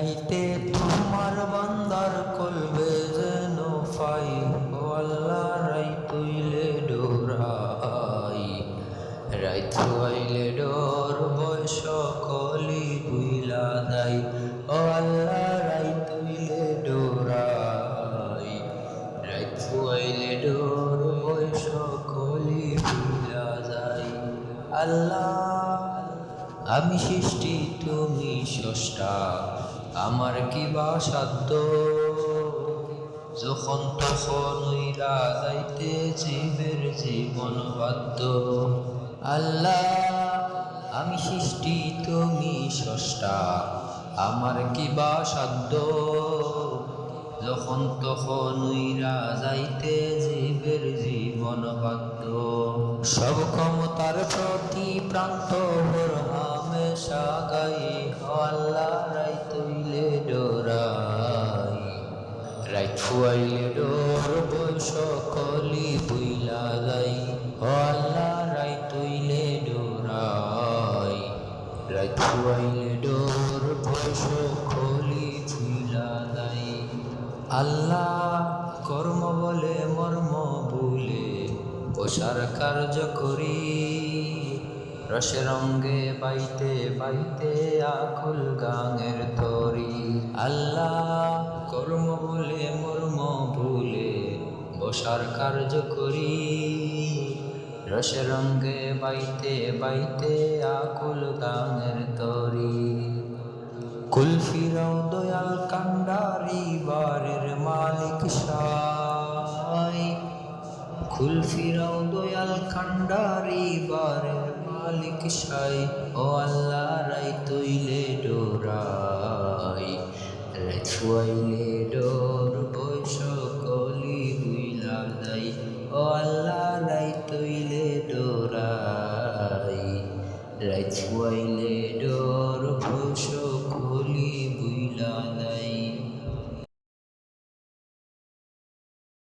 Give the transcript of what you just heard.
রাইতে তোমার বান্দার কলবে যেন ফাই, ও আল্লাহ রাই তুইলে ডোরাই, রাই থুয়াইলে ডোর বয়স কলি বুইলা যাই, ও আল্লাহ রাই তুইলে ডোরাই, রাই থুয়াইলে ডোর বয়স কলি বুইলা যাই। আল্লাহ আমি সৃষ্টি তুমি স্রষ্টা, আমার কি বা সাধ্য, যখন তখন উইরা যাইতে জীবের জীবন বাধ্য। আল্লাহ আমি সৃষ্টি তুমি স্রষ্টা, আমার কি বা সাধ্য, যখন তখন উইরা যাইতে জীবের জীবন বাধ্য। সব ক্ষমতার প্রতি প্রান্ত ভোর হামেশা গাই, ও আল্লাহ রাই তুইলে ডোরাই, রাই থুয়াইলে ডোর বয়স কলি বুইলা যাই, ও আল্লাহ রাই তুইলে ডোরাই, রাই থুয়াইলে ডোর বয়স কলি বুইলা যাই। আল্লাহ কর্ম বলে মর্ম ভুলে বসার কার্য করি, রসে রঙ্গে বাইতে বাইতে আকুল গাঙের তরি। আল্লাহ কর্ম বলে মর্ম ভুলে বসার কার্য করি, রসে রঙ্গে বাইতে বাইতে আকুল গাঙের তরি। কুল ফিরাও দয়াল কান্ডারি বারের মালিক সাই, কুল ফিরাও দয়াল কান্ডারি বারের মালিক সাই, ও আল্লাহ রাই তুইলে ডোরাই, রাই থুয়াইলে ডোর বয়স কলি বুইলা যাই, ও আল্লাহ রাই তুইলে ডোরাই, রাই থুয়াইলে ডোর বয়স